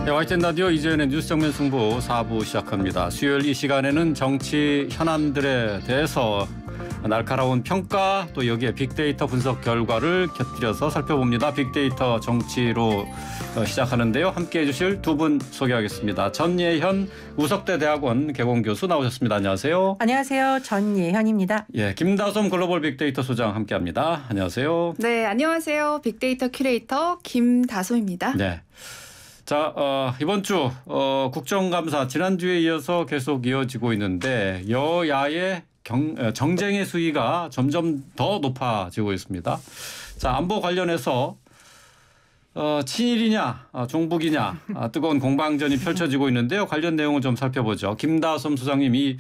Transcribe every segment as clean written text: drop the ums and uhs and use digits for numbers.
네, YTN 라디오 이재현의 뉴스 정면 승부 4부 시작합니다. 수요일 이 시간에는 정치 현안들에 대해서 날카로운 평가 또 여기에 빅데이터 분석 결과를 곁들여서 살펴봅니다. 빅데이터 정치로 시작하는데요. 함께해 주실 두 분 소개하겠습니다. 전예현 우석대 대학원 개공교수 나오셨습니다. 안녕하세요. 안녕하세요. 전예현입니다. 예, 김다솜 글로벌 빅데이터 소장 함께합니다. 안녕하세요. 네, 안녕하세요. 빅데이터 큐레이터 김다솜입니다. 네. 자, 이번 주 국정감사 지난주에 이어서 계속 이어지고 있는데 여야의 정쟁의 수위가 점점 더 높아지고 있습니다. 자, 안보 관련해서 친일이냐 종북이냐 뜨거운 공방전이 펼쳐지고 있는데요. 관련 내용을 좀 살펴보죠. 김다솜 소장님이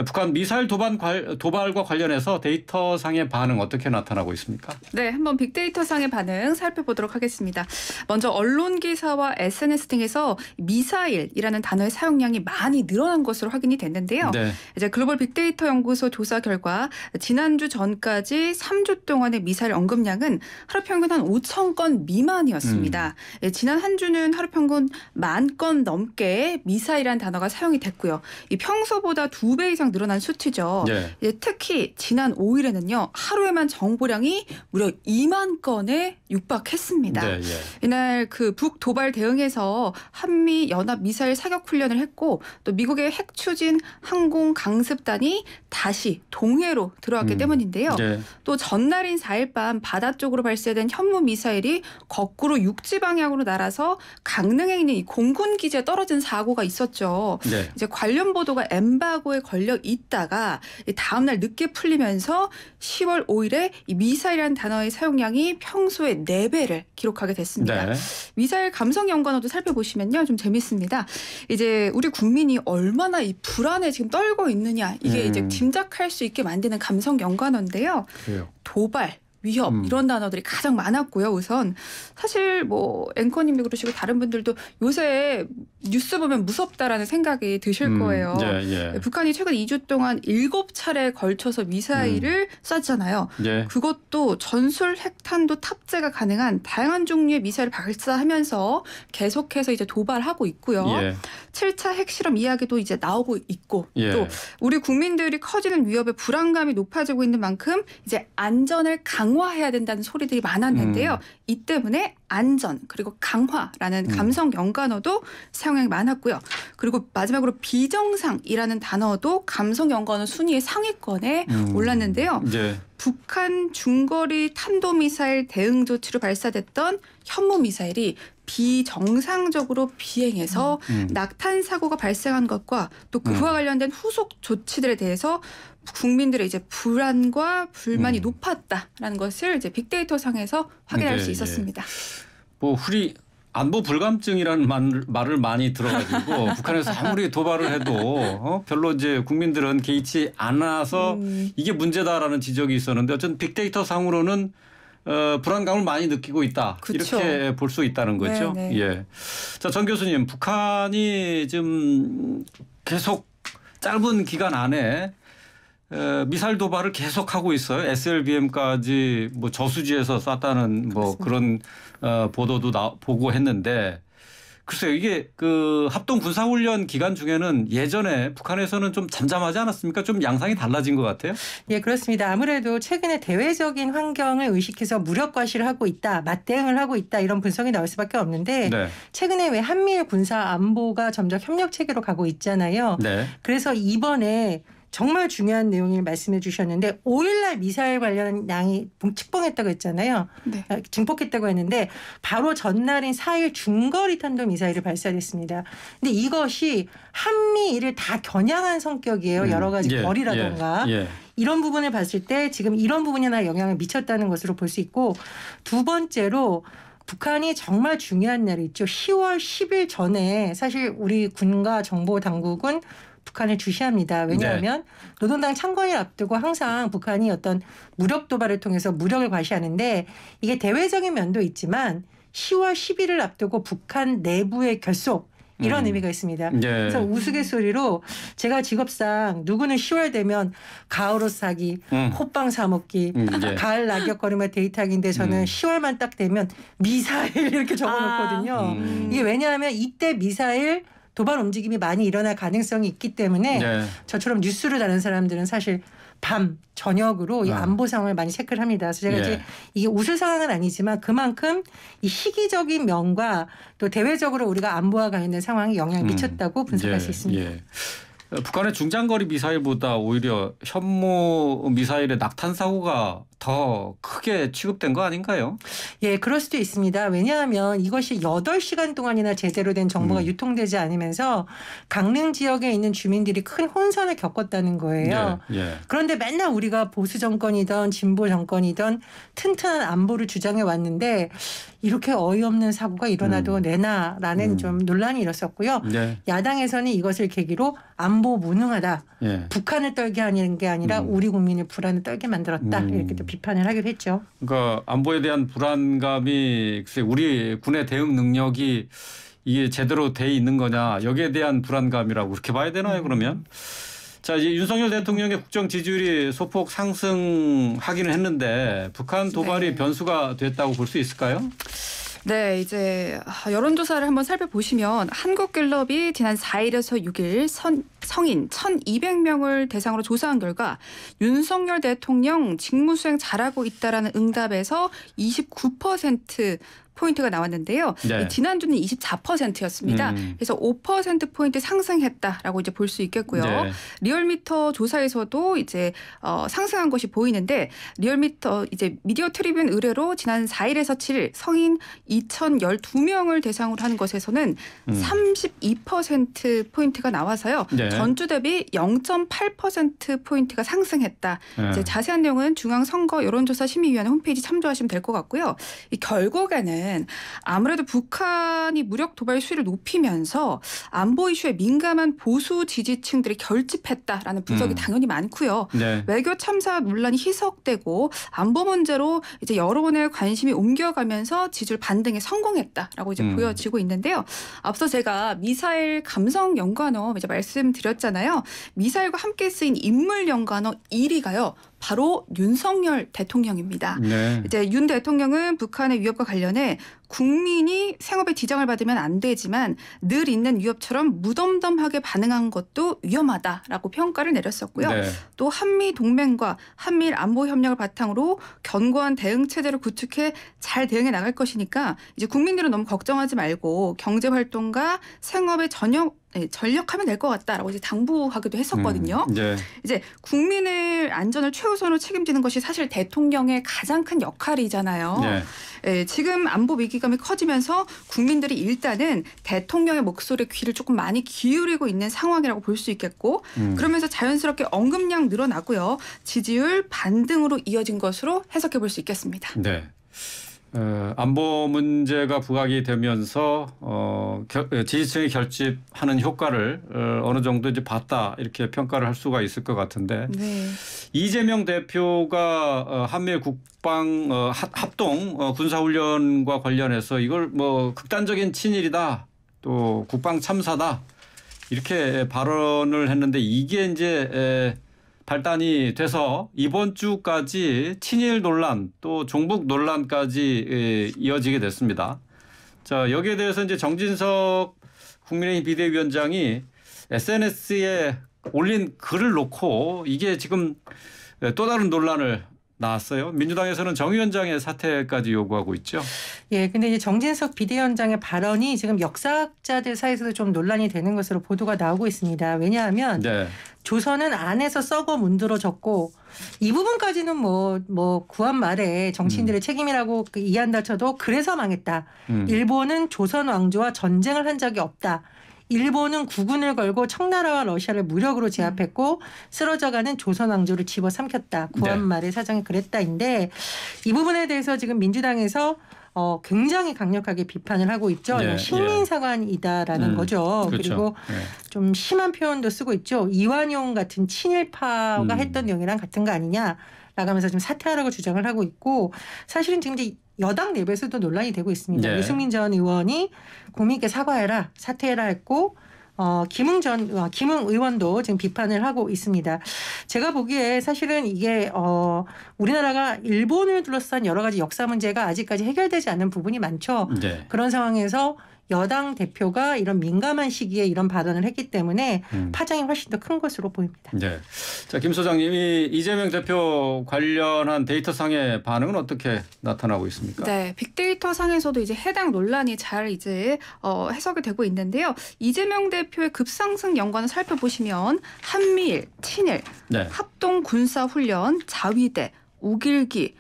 북한 미사일 도발과 관련해서 데이터상의 반응 어떻게 나타나고 있습니까? 네, 한번 빅데이터상의 반응 살펴보도록 하겠습니다. 먼저 언론 기사와 SNS 등에서 미사일이라는 단어의 사용량이 많이 늘어난 것으로 확인이 됐는데요. 네. 이제 글로벌 빅데이터 연구소 조사 결과 지난주 전까지 3주 동안의 미사일 언급량은 하루 평균 한 5천 건 미만이었습니다. 지난 한 주는 하루 평균 10,000건 넘게 미사일이라는 단어가 사용이 됐고요. 이 평소보다 2배 이상 늘어난 수치죠. 네. 특히 지난 5일에는요. 하루에만 정보량이 무려 2만 건에 육박했습니다. 네, 예. 이날 그 북도발 대응에서 한미 연합 미사일 사격 훈련을 했고 또 미국의 핵 추진 항공 강습단이 다시 동해로 들어왔기 때문인데요. 네. 또 전날인 4일 밤 바다 쪽으로 발사된 현무 미사일이 거꾸로 육지 방향으로 날아서 강릉에 있는 이 공군 기지에 떨어진 사고가 있었죠. 네. 이제 관련 보도가 엠바고에 걸려 있다가 다음 날 늦게 풀리면서 10월 5일에 이 미사일이라는 단어의 사용량이 평소의 4배를 기록하게 됐습니다. 네. 미사일 감성 연관어도 살펴보시면요. 좀 재밌습니다. 이제 우리 국민이 얼마나 이 불안에 지금 떨고 있느냐 이게 이제 짐작할 수 있게 만드는 감성 연관어인데요. 그래요. 도발, 위협 이런 단어들이 가장 많았고요. 우선 사실 뭐 앵커님도 그러시고 다른 분들도 요새 뉴스 보면 무섭다라는 생각이 드실 거예요. 예, 예. 북한이 최근 2주 동안 7차례에 걸쳐서 미사일을 쐈잖아요. 예. 그것도 전술 핵탄도 탑재가 가능한 다양한 종류의 미사일을 발사하면서 계속해서 이제 도발하고 있고요. 예. 7차 핵실험 이야기도 이제 나오고 있고 예. 또 우리 국민들이 커지는 위협에 불안감이 높아지고 있는 만큼 이제 안전을 강화해야 된다는 소리들이 많았는데요. 이 때문에 안전 그리고 강화라는 감성 연관어도 사용량이 많았고요. 그리고 마지막으로 비정상이라는 단어도 감성 연관어 순위의 상위권에 올랐는데요. 예. 북한 중거리 탄도미사일 대응 조치로 발사됐던 현무 미사일이 비정상적으로 비행해서 낙탄 사고가 발생한 것과 또 그와 관련된 후속 조치들에 대해서 국민들의 이제 불안과 불만이 높았다라는 것을 이제 빅데이터 상에서 확인할 수 있었습니다. 뭐 안보 불감증이라는 말을 많이 들어가지고 북한에서 아무리 도발을 해도 별로 이제 국민들은 개의치 않아서 이게 문제다라는 지적이 있었는데 어쨌든 빅데이터 상으로는 불안감을 많이 느끼고 있다. 그쵸. 이렇게 볼 수 있다는 거죠. 네, 네. 예. 자, 전 교수님, 북한이 지금 계속 짧은 기간 안에 미사일 도발을 계속하고 있어요. SLBM까지 뭐 저수지에서 쐈다는 뭐 그런 보도도 보고 했는데 글쎄요. 이게 그 합동 군사훈련 기간 중에는 예전에 북한에서는 좀 잠잠하지 않았습니까? 좀 양상이 달라진 것 같아요. 예, 그렇습니다. 아무래도 최근에 대외적인 환경을 의식해서 무력 과시를 하고 있다, 맞대응을 하고 있다 이런 분석이 나올 수밖에 없는데 네. 최근에 왜 한미일 군사 안보가 점점 협력 체계로 가고 있잖아요. 네. 그래서 이번에 정말 중요한 내용을 말씀해 주셨는데 5일날 미사일 관련 양이 측봉했다고 했잖아요. 네. 증폭했다고 했는데 바로 전날인 4일 중거리 탄도 미사일을 발사했습니다. 근데 이것이 한미일을 다 겨냥한 성격이에요. 여러 가지 거리라든가. 이런 부분을 봤을 때 지금 이런 부분이나 영향을 미쳤다는 것으로 볼 수 있고 두 번째로 북한이 정말 중요한 날이 있죠. 10월 10일 전에 사실 우리 군과 정보 당국은 북한을 주시합니다. 왜냐하면 노동당 창건을 앞두고 항상 북한이 어떤 무력 도발을 통해서 무력을 과시하는데 이게 대외적인 면도 있지만 10월 10일을 앞두고 북한 내부의 결속 이런 의미가 있습니다. 그래서 우스갯소리로 제가 직업상 누구는 10월 되면 가을옷 사기, 호빵 사 먹기, 가을 낙엽거리며 데이트하기인데 저는 10월만 딱 되면 미사일 이렇게 적어놓거든요. 이게 왜냐하면 이때 미사일 도발 움직임이 많이 일어날 가능성이 있기 때문에 저처럼 뉴스를 다는 사람들은 사실 밤 저녁으로 이 안보 상황을 많이 체크를 합니다. 그래서 제가 이제 이게 웃을 상황은 아니지만 그만큼 이 시기적인 면과 또 대외적으로 우리가 안보와 관련된 상황이 영향을 미쳤다고 분석할 수 있습니다. 북한의 중장거리 미사일보다 오히려 현무 미사일의 낙탄 사고가 더 크게 취급된 거 아닌가요? 예, 그럴 수도 있습니다. 왜냐하면 이것이 8시간 동안이나 제대로 된 정보가 유통되지 않으면서 강릉 지역에 있는 주민들이 큰 혼선을 겪었다는 거예요. 그런데 맨날 우리가 보수 정권이든 진보 정권이든 튼튼한 안보를 주장해 왔는데 이렇게 어이없는 사고가 일어나도 내나라는 좀 논란이 일었었고요. 야당에서는 이것을 계기로 안보 무능하다. 북한을 떨게 하는 게 아니라 우리 국민을 불안을 떨게 만들었다. 이렇게 또 비판을 하기로 했죠. 그러니까 안보에 대한 불안감이 글쎄 우리 군의 대응 능력이 이게 제대로 돼 있는 거냐 여기에 대한 불안감이라고 그렇게 봐야 되나요 그러면? 자 이제 윤석열 대통령의 국정 지지율이 소폭 상승하기는 했는데 북한 도발이 변수가 됐다고 볼 수 있을까요? 네, 이제 여론조사를 한번 살펴보시면 한국갤럽이 지난 4일에서 6일 성인 1,200명을 대상으로 조사한 결과 윤석열 대통령 직무수행 잘하고 있다라는 응답에서 29% 포인트가 나왔는데요. 지난주는 24%였습니다. 그래서 5%포인트 상승했다라고 이제 볼 수 있겠고요. 리얼미터 조사에서도 이제 상승한 것이 보이는데 리얼미터 이제 미디어 트리뷴 의뢰로 지난 4일에서 7일 성인 2,012명을 대상으로 한 것에서는 32%포인트가 나와서요. 전주 대비 0.8%포인트가 상승했다. 이제 자세한 내용은 중앙선거 여론조사 심의위원회 홈페이지 참조하시면 될 것 같고요. 이 결국에는 아무래도 북한이 무력 도발 수위를 높이면서 안보 이슈에 민감한 보수 지지층들이 결집했다라는 분석이 당연히 많고요. 외교 참사 논란이 희석되고 안보 문제로 이제 여론의 관심이 옮겨가면서 지지율 반등에 성공했다라고 이제 보여지고 있는데요. 앞서 제가 미사일 감성 연관어 이제 말씀드렸잖아요. 미사일과 함께 쓰인 인물 연관어 1위가요. 바로 윤석열 대통령입니다. 이제 윤 대통령은 북한의 위협과 관련해 국민이 생업에 지장을 받으면 안 되지만 늘 있는 위협처럼 무덤덤하게 반응한 것도 위험하다라고 평가를 내렸었고요. 또 한미 동맹과 한미일 안보 협력을 바탕으로 견고한 대응 체제를 구축해 잘 대응해 나갈 것이니까 이제 국민들은 너무 걱정하지 말고 경제 활동과 생업에 전력하면 될 것 같다라고 이제 당부하기도 했었거든요. 이제 국민의 안전을 최우선으로 책임지는 것이 사실 대통령의 가장 큰 역할이잖아요. 지금 안보 위기감이 커지면서 국민들이 일단은 대통령의 목소리에 귀를 조금 많이 기울이고 있는 상황이라고 볼 수 있겠고 그러면서 자연스럽게 언급량 늘어나고요. 지지율 반등으로 이어진 것으로 해석해 볼 수 있겠습니다. 안보 문제가 부각이 되면서 지지층이 결집하는 효과를 어느 정도 이제 봤다 이렇게 평가를 할 수가 있을 것 같은데 이재명 대표가 한미일 국방 합동 군사훈련과 관련해서 이걸 뭐 극단적인 친일이다 또 국방 참사다 이렇게 발언을 했는데 이게 이제 발단이 돼서 이번 주까지 친일 논란 또 종북 논란까지 이어지게 됐습니다. 자, 여기에 대해서 이제 정진석 국민의힘 비대위원장이 SNS에 올린 글을 놓고 이게 지금 또 다른 논란을 나왔어요. 민주당에서는 정 위원장의 사퇴까지 요구하고 있죠. 근데 이제 정진석 비대위원장의 발언이 지금 역사학자들 사이에서도 좀 논란이 되는 것으로 보도가 나오고 있습니다. 왜냐하면 조선은 안에서 썩어 문드러졌고 이 부분까지는 뭐 구한 말에 정치인들의 책임이라고 이해한다 쳐도 그래서 망했다. 일본은 조선 왕조와 전쟁을 한 적이 없다. 일본은 국군을 걸고 청나라와 러시아를 무력으로 제압했고 쓰러져가는 조선 왕조를 집어삼켰다. 구한 말의 사정이 그랬다인데 이 부분에 대해서 지금 민주당에서 굉장히 강력하게 비판을 하고 있죠. 식민사관이다라는 거죠. 그리고 좀 심한 표현도 쓰고 있죠. 이완용 같은 친일파가 했던 내용이랑 같은 거 아니냐. 나가면서 좀 사퇴하라고 주장을 하고 있고 사실은 지금 이제 여당 내부에서도 논란이 되고 있습니다. 네. 유승민 전 의원이 국민께 사과해라, 사퇴해라 했고 김웅 의원도 지금 비판을 하고 있습니다. 제가 보기에 사실은 이게 우리나라가 일본을 둘러싼 여러 가지 역사 문제가 아직까지 해결되지 않은 부분이 많죠. 네. 그런 상황에서 여당 대표가 이런 민감한 시기에 이런 발언을 했기 때문에 파장이 훨씬 더 큰 것으로 보입니다. 네. 자, 김 소장님이 이재명 대표 관련한 데이터상의 반응은 어떻게 나타나고 있습니까? 네, 빅데이터 상에서도 이제 해당 논란이 잘 이제 해석이 되고 있는데요. 이재명 대표의 급상승 연관을 살펴보시면 한미일, 친일, 네. 합동 군사 훈련, 자위대, 우길기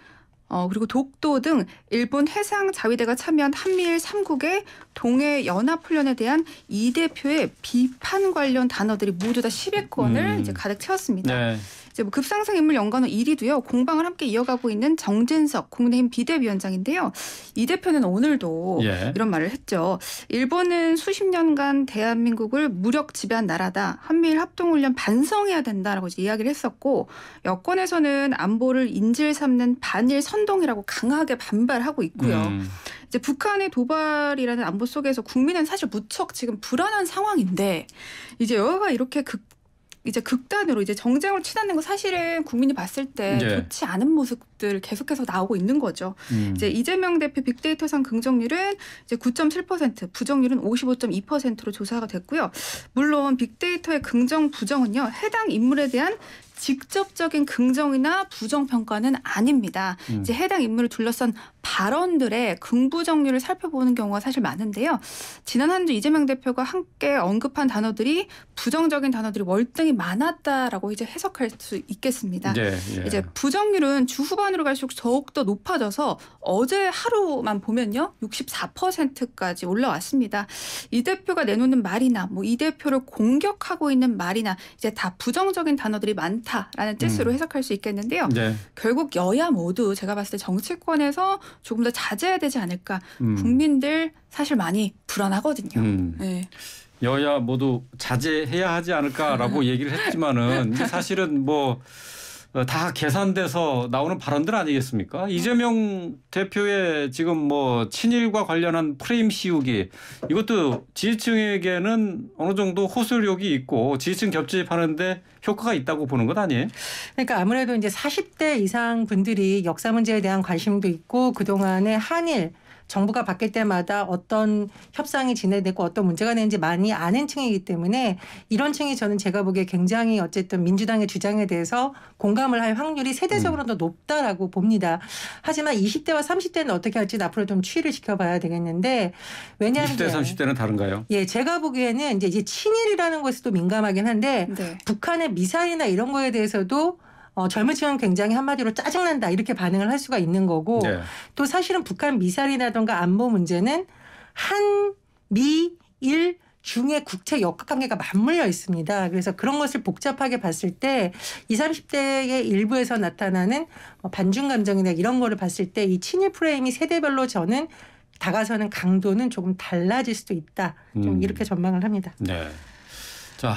그리고 독도 등 일본 해상 자위대가 참여한 한미일 3국의 동해 연합훈련에 대한 이 대표의 비판 관련 단어들이 모두 다 10여건을 이제 가득 채웠습니다. 네. 이제 뭐 급상승 인물 연관은 1위도요. 공방을 함께 이어가고 있는 정진석 국민의힘 비대위원장인데요. 이 대표는 오늘도 이런 말을 했죠. 일본은 수십 년간 대한민국을 무력 지배한 나라다. 한미일 합동훈련 반성해야 된다라고 이제 이야기를 했었고 여권에서는 안보를 인질 삼는 반일 선동이라고 강하게 반발하고 있고요. 이제 북한의 도발이라는 안보 속에서 국민은 사실 무척 지금 불안한 상황인데 이제 여야가 이렇게 극단으로 이제 정쟁을 치닫는 거 사실은 국민이 봤을 때 좋지 않은 모습들 계속해서 나오고 있는 거죠. 이제 이재명 대표 빅데이터상 긍정률은 이제 9.7%, 부정률은 55.2%로 조사가 됐고요. 물론 빅데이터의 긍정, 부정은요 해당 인물에 대한 직접적인 긍정이나 부정 평가는 아닙니다. 이제 해당 인물을 둘러싼 발언들의 긍부정률을 살펴보는 경우가 사실 많은데요. 지난 한 주 이재명 대표가 함께 언급한 단어들이 부정적인 단어들이 월등히 많았다라고 이제 해석할 수 있겠습니다. 이제 부정률은 주 후반으로 갈수록 더욱더 높아져서 어제 하루만 보면요 64%까지 올라왔습니다. 이 대표가 내놓는 말이나 뭐 이 대표를 공격하고 있는 말이나 이제 다 부정적인 단어들이 많다라는 뜻으로 해석할 수 있겠는데요. 결국 여야 모두 제가 봤을 때 정치권에서 조금 더 자제해야 되지 않을까. 국민들 사실 많이 불안하거든요. 네. 여야 모두 자제해야 하지 않을까라고 얘기를 했지만은 사실은 뭐 다 계산돼서 나오는 발언들 아니겠습니까? 이재명 대표의 지금 뭐 친일과 관련한 프레임 씌우기 이것도 지지층에게는 어느 정도 호소력이 있고 지지층 겹집하는데 효과가 있다고 보는 것 아니에요? 그러니까 아무래도 이제 40대 이상 분들이 역사 문제에 대한 관심도 있고 그동안에 한일 정부가 바뀔 때마다 어떤 협상이 진행되고 어떤 문제가 되는지 많이 아는 층이기 때문에 이런 층이 저는 제가 보기에 굉장히 어쨌든 민주당의 주장에 대해서 공감을 할 확률이 세대적으로 더 높다라고 봅니다. 하지만 20대와 30대는 어떻게 할지는 앞으로 좀 추이를 지켜봐야 되겠는데 왜냐하면 20대, 30대는 다른가요? 예, 제가 보기에는 이제 친일이라는 것에도 민감하긴 한데 북한의 미사일이나 이런 거에 대해서도 젊은 층은 굉장히 한마디로 짜증난다 이렇게 반응을 할 수가 있는 거고 또 사실은 북한 미사일이라든가 안보 문제는 한, 미, 일 중의 국제 역학관계가 맞물려 있습니다. 그래서 그런 것을 복잡하게 봤을 때 20, 30대의 일부에서 나타나는 반중 감정이나 이런 거를 봤을 때 이 친일 프레임이 세대별로 저는 다가서는 강도는 조금 달라질 수도 있다. 좀 이렇게 전망을 합니다. 네. 자,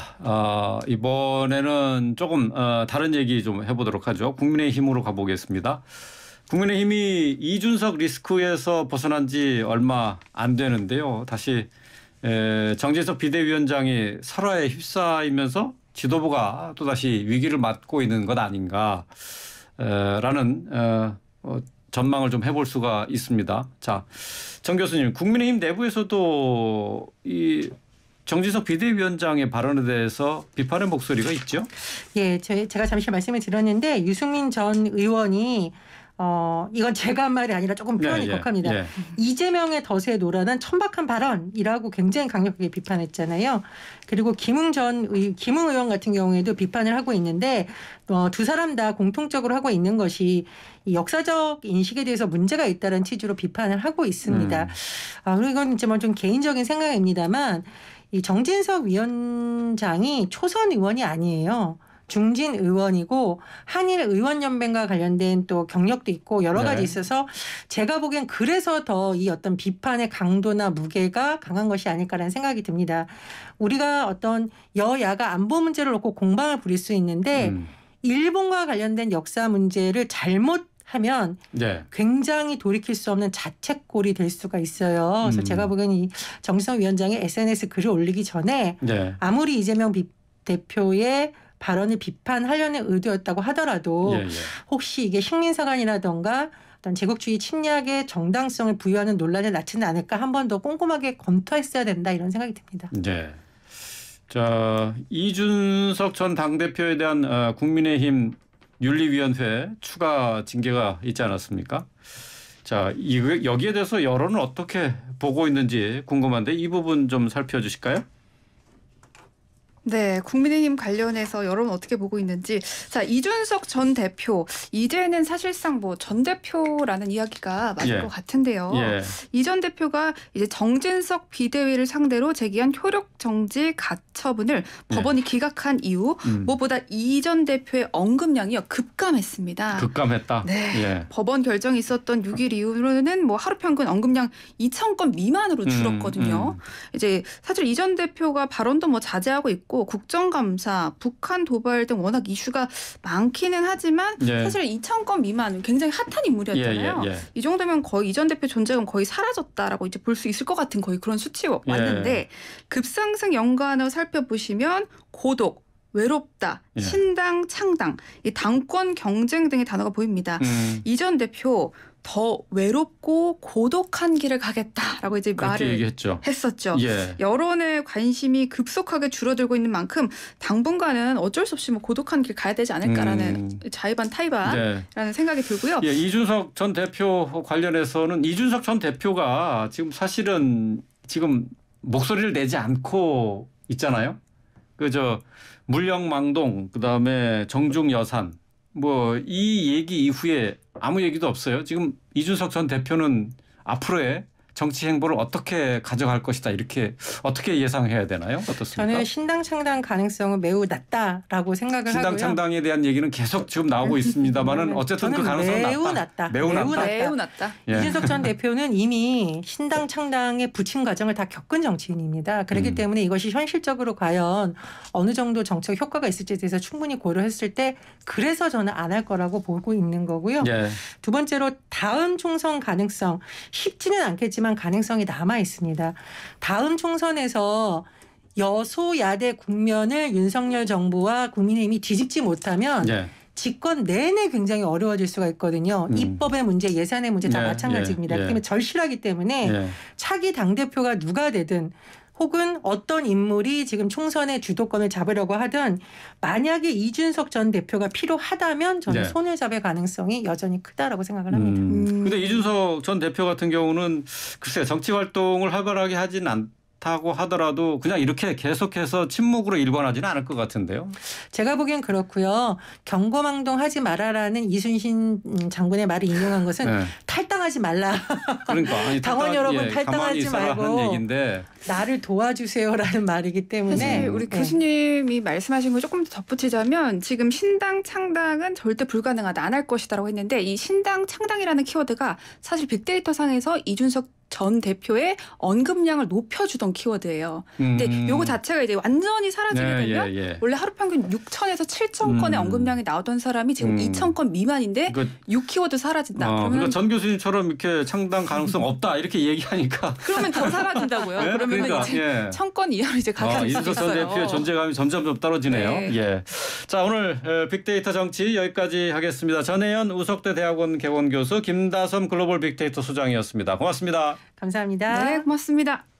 이번에는 조금 다른 얘기 좀 해보도록 하죠. 국민의힘으로 가보겠습니다. 국민의힘이 이준석 리스크에서 벗어난 지 얼마 안 되는데요. 다시 정진석 비대위원장이 설화에 휩싸이면서 지도부가 또다시 위기를 맞고 있는 것 아닌가 라는 전망을 좀 해볼 수가 있습니다. 자, 정 교수님, 국민의힘 내부에서도 이 정진석 비대위원장의 발언에 대해서 비판의 목소리가 있죠? 예, 제가 잠시 말씀을 드렸는데 유승민 전 의원이 이건 제가 한 말이 아니라 조금 표현이 격합니다. 이재명의 덫에 놀아난 천박한 발언이라고 굉장히 강력하게 비판했잖아요. 그리고 김웅 의원 같은 경우에도 비판을 하고 있는데 두 사람 다 공통적으로 하고 있는 것이 이 역사적 인식에 대해서 문제가 있다는 취지로 비판을 하고 있습니다. 그리고 이건 이제 뭐 좀 개인적인 생각입니다만 이 정진석 위원장이 초선 의원이 아니에요. 중진 의원이고 한일 의원연맹과 관련된 또 경력도 있고 여러 가지 있어서 제가 보기엔 그래서 더 이 어떤 비판의 강도나 무게가 강한 것이 아닐까라는 생각이 듭니다. 우리가 어떤 여야가 안보 문제를 놓고 공방을 부릴 수 있는데 일본과 관련된 역사 문제를 잘못 하면 네. 굉장히 돌이킬 수 없는 자책골이 될 수가 있어요. 그래서 제가 보기에는 이 정지성 위원장이 SNS 글을 올리기 전에 네. 아무리 이재명 대표의 발언을 비판하려는 의도였다고 하더라도 혹시 이게 식민사관이라던가 어떤 제국주의 침략의 정당성을 부여하는 논란을 낳지는 않을까 한 번 더 꼼꼼하게 검토했어야 된다 이런 생각이 듭니다. 네. 자, 이준석 전 당대표에 대한 국민의힘 윤리위원회 추가 징계가 있지 않았습니까? 자, 여기에 대해서 여론은 어떻게 보고 있는지 궁금한데 이 부분 좀 살펴주실까요? 네, 국민의힘 관련해서 여러분 어떻게 보고 있는지. 자, 이준석 전 대표 이제는 사실상 뭐 전 대표라는 이야기가 맞을 것 같은데요. 이 전 대표가 이제 정진석 비대위를 상대로 제기한 효력 정지 가처분을 법원이 기각한 이후 무엇보다 이 전 대표의 언급량이요 급감했습니다. 급감했다. 네, 법원 결정이 있었던 6일 이후로는 뭐 하루 평균 언급량 2,000건 미만으로 줄었거든요. 이제 사실 이 전 대표가 발언도 뭐 자제하고 있고. 국정감사, 북한 도발 등 워낙 이슈가 많기는 하지만 사실 2,000건 미만 굉장히 핫한 인물이었잖아요. 이 정도면 거의 이 전 대표 존재감 거의 사라졌다라고 이제 볼 수 있을 것 같은 거의 그런 수치 왔는데 급상승 연관을 살펴보시면 고독, 외롭다, 신당, 창당, 이 당권 경쟁 등의 단어가 보입니다. 이 전 대표 더 외롭고 고독한 길을 가겠다라고 이제 말을 얘기했죠. 했었죠. 여론의 관심이 급속하게 줄어들고 있는 만큼 당분간은 어쩔 수 없이 뭐 고독한 길 가야 되지 않을까라는 자의반 타의반이라는 생각이 들고요. 이준석 전 대표 관련해서는 이준석 전 대표가 지금 사실은 지금 목소리를 내지 않고 있잖아요. 그저 물령망동 그다음에 정중 여산 뭐 이 얘기 이후에 아무 얘기도 없어요. 지금 이준석 전 대표는 앞으로의 정치 행보를 어떻게 가져갈 것이다 이렇게 어떻게 예상해야 되나요? 어떻습니까? 저는 신당 창당 가능성은 매우 낮다라고 생각을 하고요. 신당 창당에 대한 얘기는 계속 지금 나오고 있습니다만은 어쨌든 그 가능성은 매우 낮다. 매우 낮다. 이준석 전 대표는 이미 신당 창당에 부친 과정을 다 겪은 정치인입니다. 그렇기 때문에 이것이 현실적으로 과연 어느 정도 정책 효과가 있을지에 대해서 충분히 고려했을 때 그래서 저는 안 할 거라고 보고 있는 거고요. 두 번째로 다음 총선 가능성 쉽지는 않겠지만 가능성이 남아 있습니다. 다음 총선에서 여소야대 국면을 윤석열 정부와 국민의힘이 뒤집지 못하면 집권 내내 굉장히 어려워질 수가 있거든요. 입법의 문제, 예산의 문제 다 마찬가지입니다. 그렇기 때문에 절실하기 때문에 차기 당대표가 누가 되든 혹은 어떤 인물이 지금 총선의 주도권을 잡으려고 하든 만약에 이준석 전 대표가 필요하다면 저는 손을 잡을 가능성이 여전히 크다라고 생각을 합니다. 그런데 이준석 전 대표 같은 경우는 글쎄 정치 활동을 활발하게 하진 않다고 하더라도 그냥 이렇게 계속해서 침묵으로 일관하지는 않을 것 같은데요. 제가 보기엔 그렇고요. 경거망동하지 말아라는 이순신 장군의 말을 인용한 것은 탈당하지 말라. 그러니까 아니, 당원 여러분 탈당하지 말고 얘기인데. 나를 도와주세요라는 말이기 때문에 사실 우리 교수님이 말씀하신 걸 조금 더 덧붙이자면 지금 신당 창당은 절대 불가능하다 안 할 것이다라고 했는데 이 신당 창당이라는 키워드가 사실 빅데이터 상에서 이준석 전 대표의 언급량을 높여주던 키워드예요. 근데 요거 자체가 이제 완전히 사라지게 되면 원래 하루 평균 6,000에서 7,000건의 언급량이 나오던 사람이 지금 2,000건 미만인데 6키워드 사라진다. 그러니까 전 교수님처럼 이렇게 창당 가능성 없다 이렇게 얘기하니까 그러면 더 사라진다고요. 그러면 그러니까, 이제 1,000건 이하로 이제 가능성이 있어요. 이준석 전 대표의 존재감이 점점 떨어지네요. 자, 오늘 빅데이터 정치 여기까지 하겠습니다. 전혜연 우석대 대학원 개원교수, 김다섬 글로벌 빅데이터 소장이었습니다. 고맙습니다. 감사합니다. 네, 고맙습니다.